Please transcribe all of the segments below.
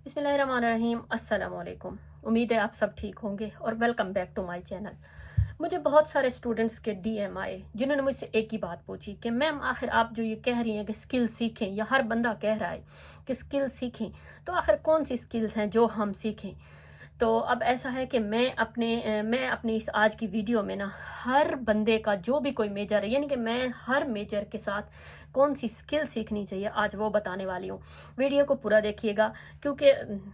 बिस्मिल्लाहिर्रहमानिर्रहीम। अस्सलाम वालेकुम। उम्मीद है आप सब ठीक होंगे और welcome back to my channel. मुझे बहुत सारे स्टूडेंट्स के डीएम आए जिन्होंने मुझसे एक ही बात पूछी कि मैम आखिर आप जो ये कह रही हैं कि स्किल सीखें, या हर बंदा कह रहा है कि स्किल सीखें, तो आखिर कौन सी स्किल्स हैं जो हम सीखें। तो अब ऐसा है कि मैं अपनी इस आज की वीडियो में ना हर बंदे का जो भी कोई मेजर है, यानी कि मैं हर मेजर के साथ कौन सी स्किल सीखनी चाहिए आज वो बताने वाली हूँ। वीडियो को पूरा देखिएगा क्योंकि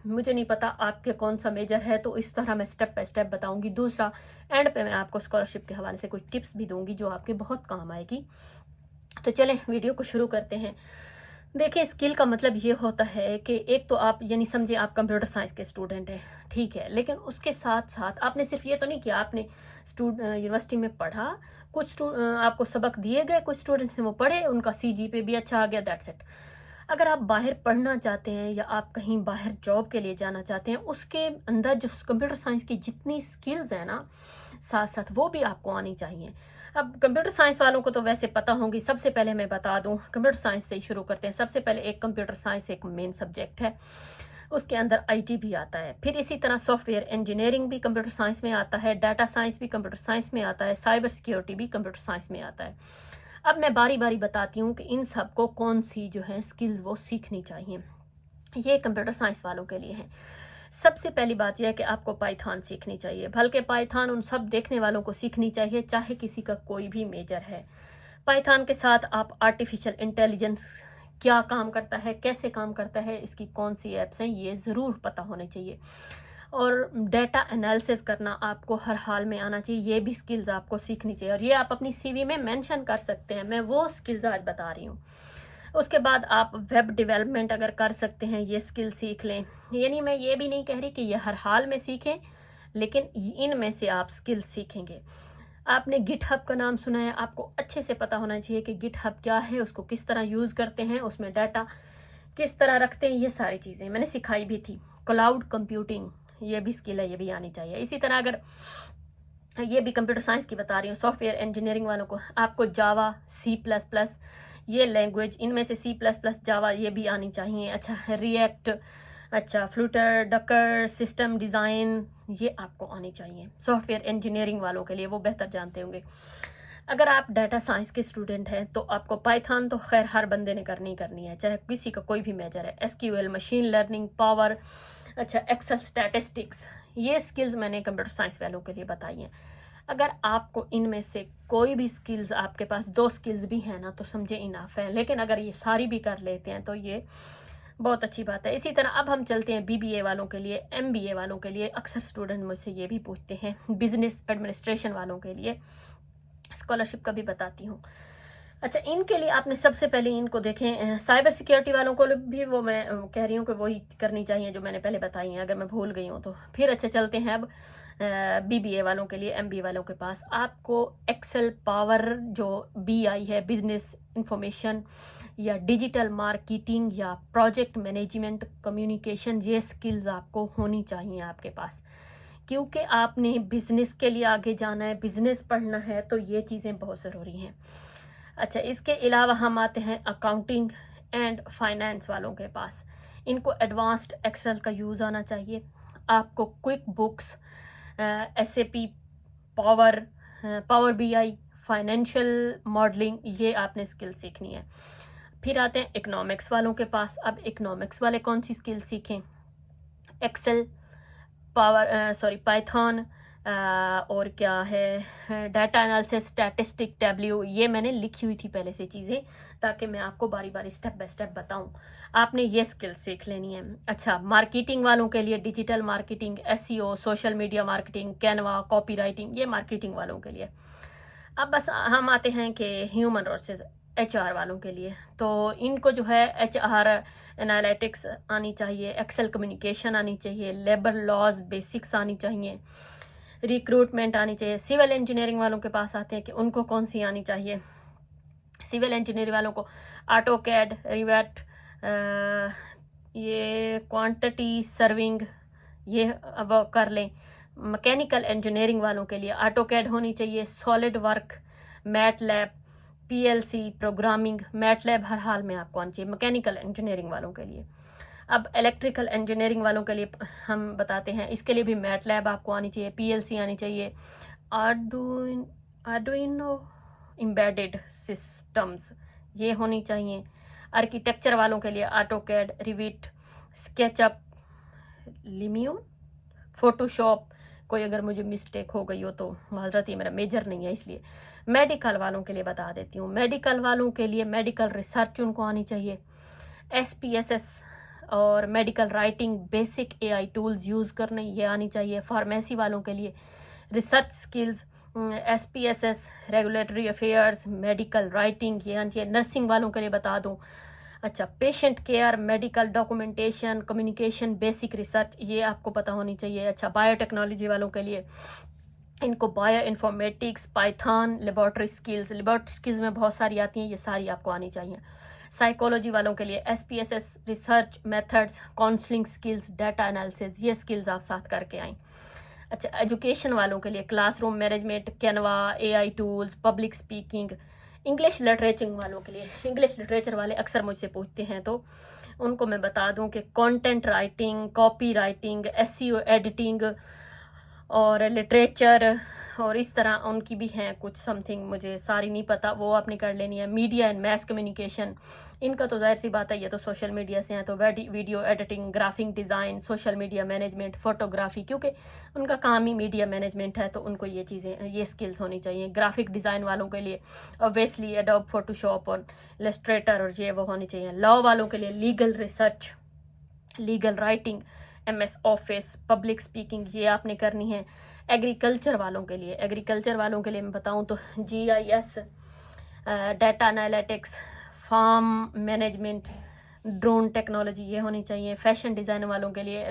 मुझे नहीं पता आपके कौन सा मेजर है, तो इस तरह मैं स्टेप बाय स्टेप बताऊंगी। दूसरा, एंड पे मैं आपको स्कॉलरशिप के हवाले से कुछ टिप्स भी दूंगी जो आपके बहुत काम आएगी। तो चलें वीडियो को शुरू करते हैं। देखिए, स्किल का मतलब ये होता है कि एक तो आप यानी समझे आप कंप्यूटर साइंस के स्टूडेंट हैं, ठीक है, लेकिन उसके साथ साथ आपने सिर्फ ये तो नहीं किया आपने यूनिवर्सिटी में पढ़ा, आपको सबक दिए गए, कुछ स्टूडेंट्स ने वो पढ़े, उनका सीजीपीए भी अच्छा आ गया, दैट्स इट। अगर आप बाहर पढ़ना चाहते हैं या आप कहीं बाहर जॉब के लिए जाना चाहते हैं, उसके अंदर जो कंप्यूटर साइंस की जितनी स्किल्स हैं ना, साथ साथ वो भी आपको आनी चाहिए। अब कंप्यूटर साइंस वालों को तो वैसे पता होंगी। सबसे पहले मैं बता दूं, कंप्यूटर साइंस से ही शुरू करते हैं। सबसे पहले एक कंप्यूटर साइंस एक मेन सब्जेक्ट है, उसके अंदर आईटी भी आता है। फिर इसी तरह सॉफ्टवेयर इंजीनियरिंग भी कंप्यूटर साइंस में आता है, डाटा साइंस भी कंप्यूटर साइंस में आता है, साइबर सिक्योरिटी भी कंप्यूटर साइंस में आता है। अब मैं बारी बारी बताती हूँ कि इन सबको कौन सी जो है स्किल्स वो सीखनी चाहिए। ये कंप्यूटर साइंस वालों के लिए है। सबसे पहली बात यह है कि आपको पाइथन सीखनी चाहिए, बल्कि पाइथन उन सब देखने वालों को सीखनी चाहिए चाहे किसी का कोई भी मेजर है। पाइथन के साथ आप आर्टिफिशियल इंटेलिजेंस क्या काम करता है, कैसे काम करता है, इसकी कौन सी एप्स हैं, ये ज़रूर पता होने चाहिए। और डेटा एनालिसिस करना आपको हर हाल में आना चाहिए, ये भी स्किल्स आपको सीखनी चाहिए और ये आप अपनी सीवी में मेंशन कर सकते हैं। मैं वो स्किल्स आज बता रही हूँ। उसके बाद आप वेब डेवलपमेंट अगर कर सकते हैं, ये स्किल सीख लें। यानी मैं ये भी नहीं कह रही कि ये हर हाल में सीखें, लेकिन इनमें से आप स्किल सीखेंगे। आपने गिटहब का नाम सुना है, आपको अच्छे से पता होना चाहिए कि गिटहब क्या है, उसको किस तरह यूज़ करते हैं, उसमें डाटा किस तरह रखते हैं, ये सारी चीज़ें मैंने सिखाई भी थी। क्लाउड कंप्यूटिंग, ये भी स्किल है, ये भी आनी चाहिए। इसी तरह अगर ये भी कंप्यूटर साइंस की बता रही हूँ, सॉफ्टवेयर इंजीनियरिंग वालों को आपको जावा, C++, ये लैंग्वेज, इनमें से C++, जावा, ये भी आनी चाहिए। अच्छा, रिएक्ट, अच्छा, फ्लूटर, डकर, सिस्टम डिज़ाइन, ये आपको आनी चाहिए सॉफ्टवेयर इंजीनियरिंग वालों के लिए, वो बेहतर जानते होंगे। अगर आप डाटा साइंस के स्टूडेंट हैं तो आपको पाइथन तो खैर हर बंदे ने करनी है, चाहे किसी का कोई भी मेजर है। SQL, मशीन लर्निंग, पावर, अच्छा, एक्सेल, स्टैटिस्टिक्स, ये स्किल्स मैंने कंप्यूटर साइंस वालों के लिए बताई हैं। अगर आपको इनमें से कोई भी स्किल्स, आपके पास 2 स्किल्स भी हैं ना, तो समझे इनफ है, लेकिन अगर ये सारी भी कर लेते हैं तो ये बहुत अच्छी बात है। इसी तरह अब हम चलते हैं BBA वालों के लिए, MBA वालों के लिए। अक्सर स्टूडेंट मुझसे ये भी पूछते हैं, बिजनेस एडमिनिस्ट्रेशन वालों के लिए, स्कॉलरशिप का भी बताती हूँ। अच्छा, इनके लिए आपने सबसे पहले इनको देखें, साइबर सिक्योरिटी वालों को भी वो मैं कह रही हूँ कि वही करनी चाहिए जो मैंने पहले बताई हैं, अगर मैं भूल गई हूँ तो। फिर अच्छा, चलते हैं अब BBA वालों के लिए, MBA वालों के पास। आपको एक्सेल, पावर, जो BI है, बिजनेस इंफॉर्मेशन, या डिजिटल मार्केटिंग, या प्रोजेक्ट मैनेजमेंट, कम्युनिकेशन, ये स्किल्स आपको होनी चाहिए आपके पास, क्योंकि आपने बिजनेस के लिए आगे जाना है, बिजनेस पढ़ना है, तो ये चीज़ें बहुत ज़रूरी हैं। अच्छा, इसके अलावा हम आते हैं अकाउंटिंग एंड फाइनेंस वालों के पास। इनको एडवांस्ड एक्सेल का यूज़ आना चाहिए। आपको quick books, SAP, power, power BI, financial modelling, ये आपने स्किल सीखनी है। फिर आते हैं इकोनॉमिक्स वालों के पास। अब इकोनॉमिक्स वाले कौन सी स्किल सीखें? एक्सेल, पाइथन, और क्या है, डाटा एनालिसिस, स्टैटिस्टिक, टैब्ल्यू, ये मैंने लिखी हुई थी पहले से चीज़ें, ताकि मैं आपको बारी बारी स्टेप बाय स्टेप बताऊं। आपने ये स्किल सीख लेनी है। अच्छा, मार्केटिंग वालों के लिए digital marketing, SEO, social media marketing, Canva, copy writing, ये मार्केटिंग वालों के लिए। अब बस हम आते हैं कि ह्यूमन रिसोर्सेज, HR वालों के लिए। तो इनको जो है HR एनालिटिक्स आनी चाहिए, एक्सेल कम्युनिकेशन आनी चाहिए, लेबर लॉज बेसिक्स आनी चाहिए, रिक्रूटमेंट आनी चाहिए। सिविल इंजीनियरिंग वालों के पास आते हैं कि उनको कौन सी आनी चाहिए। सिविल इंजीनियरिंग वालों को ऑटोकैड, रिवेट, ये क्वांटिटी सर्विंग, ये अब कर लें। मैकेनिकल इंजीनियरिंग वालों के लिए ऑटोकैड होनी चाहिए, solid work, MATLAB, PLC programming, MATLAB हर हाल में आपको आनी चाहिए मैकेनिकल इंजीनियरिंग वालों के लिए। اب الیکٹریکل انجینئرنگ والوں کے لیے ہم بتاتے ہیں، اس کے لیے بھی میٹ لیب آپ کو آنی چاہیے، PLC آنی چاہیے، آرڈوئنو امبیڈڈ سسٹمز یہ ہونی چاہیے۔ آرکیٹیکچر والوں کے لیے آٹو کیڈ، ریوٹ، اسکیچ اپ، لیمیو، فوٹو شاپ۔ کوئی اگر مجھے مسٹیک ہو گئی ہو تو معذرت، یہ میرا میجر نہیں ہے اس لیے۔ میڈیکل والوں کے لیے بتا دیتی ہوں، میڈیکل والوں کے لیے میڈیکل ریسرچ ان کو آنی چاہیے، SPSS اور medical writing, basic AI tools use کرنے یہ آنی چاہیے۔ فارمیسی والوں کے لیے research skills, SPSS، regulatory affairs, medical writing یہ آنی چاہیے۔ نرسنگ والوں کے لیے بتا دوں، اچھا patient care, medical documentation, communication, basic research یہ آپ کو پتہ ہونی چاہیے۔ اچھا بایو ٹیکنالوجی والوں کے لیے ان کو بایو انفارمیٹکس، پائتھون، لیبارٹری سکلز میں بہت ساری آتی ہیں، یہ ساری آپ کو آنی چاہیے۔ سائیکولوجی والوں کے لیے SPSS، research methods, counselling skills, data analysis یہ سکلز آپ ساتھ کر کے آئیں۔ اچھا ایجوکیشن والوں کے لیے classroom management, Canva, AI tools, public speaking. English literature والوں کے لیے، انگلش لٹریچر والے اکثر مجھ سے پوچھتے ہیں تو ان کو میں بتا دوں کہ content writing, copy writing, SEO editing اور لٹریچر اور اس طرح ان کی بھی ہیں کچھ سم تھنگ، مجھے ساری نہیں پتہ، وہ آپ نے کر لینی ہے۔ Media and mass communication in کا تو ظاہر سی بات ہے، یہ تو سوشل میڈیا سے ہیں، تو video editing, graphic design, social media management, photography, کیونکہ ان کا کام ہی میڈیا مینجمنٹ ہے تو ان کو یہ چیزیں، یہ سکلز ہونی چاہیے۔ گرافک ڈیزائن والوں کے لیے اوبیسلی ایڈوب فوٹو شاپ اور السٹریٹر اور یہ وہ ہونی چاہیے۔ لا والوں کے لیے legal research, legal writing, MS office, public speaking یہ آپ نے کرنی ہے۔ ایگریکلچر والوں کے لیے میں بتاؤں تو GIS، data analytics, farm management, drone technology یہ ہونی چاہیے۔ فیشن ڈیزائن والوں کے لیے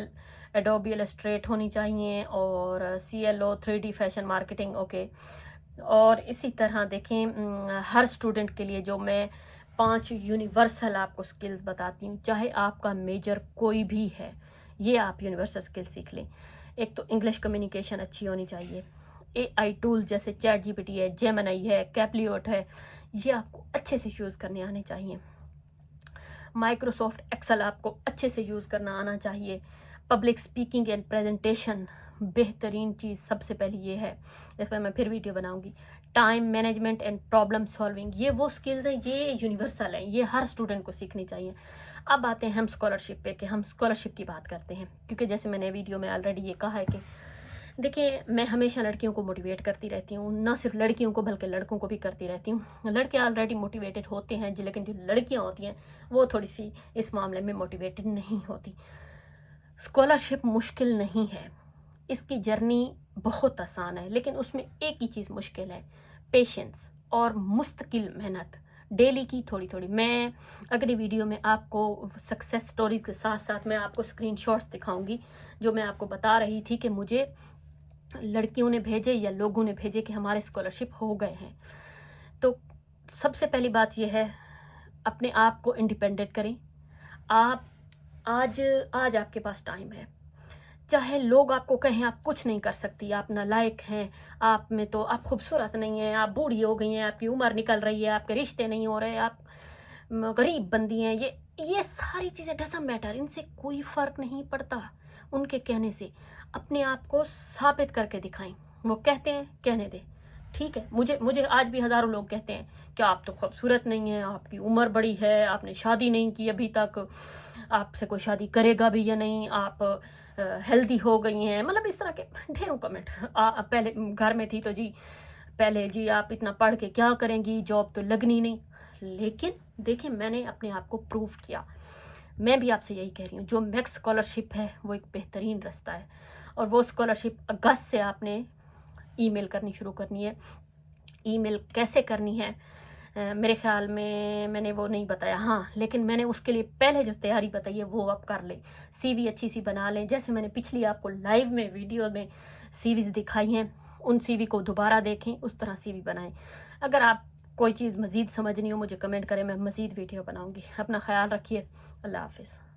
ایڈوبی السٹریٹ ہونی چاہیے اور CLO 3D fashion marketing, okay. اور اسی طرح دیکھیں ہر اسٹوڈنٹ کے لیے جو میں 5 یونیورسل آپ کو سکلز بتاتی ہوں، چاہے آپ کا میجر کوئی بھی ہے، یہ آپ یونیورسل سکل سیکھ لیں۔ ایک تو انگلش کمیونیکیشن اچھی ہونی چاہیے، AI ٹول جیسے چیٹ GPT ہے، جیمنائی ہے، کیپلیوٹ ہے، یہ آپ کو اچھے سے یوز کرنے آنے چاہیے۔ مائکروسافٹ ایکسل آپ کو اچھے سے یوز کرنا آنا چاہیے۔ پبلک اسپیکنگ اینڈ پریزنٹیشن بہترین چیز سب سے پہلی یہ ہے، اس پر میں پھر ویڈیو بناؤں گی۔ Time management and problem solving یہ وہ سکلز ہیں، یہ یونیورسل ہیں، یہ ہر اسٹوڈنٹ کو سیکھنی چاہیے۔ اب آتے ہیں ہم اسکالرشپ پہ کہ ہم اسکالرشپ کی بات کرتے ہیں، کیونکہ جیسے میں نے ویڈیو میں آلریڈی یہ کہا ہے کہ دیکھیں میں ہمیشہ لڑکیوں کو موٹیویٹ کرتی رہتی ہوں، نہ صرف لڑکیوں کو بلکہ لڑکوں کو بھی کرتی رہتی ہوں۔ لڑکے آلریڈی موٹیویٹڈ ہوتے ہیں جی، لیکن جو لڑکیاں ہوتی ہیں وہ تھوڑی سی اس معاملے میں موٹیویٹڈ نہیں ہوتی۔ اسکالرشپ مشکل نہیں ہے، اس کی جرنی بہت آسان ہے، لیکن اس میں ایک ہی چیز مشکل ہے، پیشنس اور مستقل محنت، ڈیلی کی تھوڑی تھوڑی۔ میں اگلی ویڈیو میں آپ کو سکسیس سٹوری کے ساتھ ساتھ میں آپ کو اسکرین شاٹس دکھاؤں گی، جو میں آپ کو بتا رہی تھی کہ مجھے لڑکیوں نے بھیجے یا لوگوں نے بھیجے کہ ہمارے اسکالرشپ ہو گئے ہیں۔ تو سب سے پہلی بات یہ ہے، اپنے آپ کو انڈیپینڈنٹ کریں۔ آپ آج آپ کے پاس ٹائم ہے، چاہے لوگ آپ کو کہیں آپ کچھ نہیں کر سکتی، آپ نالائق ہیں، آپ میں تو آپ خوبصورت نہیں ہیں، آپ بوڑھی ہو گئی ہیں، آپ کی عمر نکل رہی ہے، آپ کے رشتے نہیں ہو رہے، آپ غریب بندی ہیں، یہ ساری چیزیں ڈزنٹ میٹر، ان سے کوئی فرق نہیں پڑتا۔ ان کے کہنے سے اپنے آپ کو ثابت کر کے دکھائیں۔ وہ کہتے ہیں کہنے دیں، ٹھیک ہے۔ مجھے آج بھی ہزاروں لوگ کہتے ہیں کہ آپ تو خوبصورت نہیں ہیں، آپ کی عمر بڑی ہے، آپ نے شادی نہیں کی ابھی تک، آپ سے کوئی شادی کرے گا بھی یا نہیں، آپ ہیلدی ہو گئی ہیں، مطلب اس طرح کے ڈھیروں کمنٹ۔ پہلے گھر میں تھی تو پہلے آپ اتنا پڑھ کے کیا کریں گی، جاب تو لگنی نہیں۔ لیکن دیکھیں میں نے اپنے آپ کو پروف کیا، میں بھی آپ سے یہی کہہ رہی ہوں، جو میکس اسکالرشپ ہے وہ ایک بہترین رستہ ہے، اور وہ اسکالرشپ اگست سے آپ نے ای میل کرنی شروع کرنی ہے۔ ای میل کیسے کرنی ہے میرے خیال میں نے وہ نہیں بتایا، ہاں لیکن میں نے اس کے لیے پہلے جو تیاری بتائی ہے وہ آپ کر لیں۔ CV اچھی سی بنا لیں، جیسے میں نے پچھلی آپ کو لائیو میں ویڈیو میں CVs دکھائی ہیں، ان CV کو دوبارہ دیکھیں، اس طرح CV بنائیں۔ اگر آپ کوئی چیز مزید سمجھنی ہو مجھے کمنٹ کریں، میں مزید ویڈیو بناؤں گی۔ اپنا خیال رکھیے، اللہ حافظ۔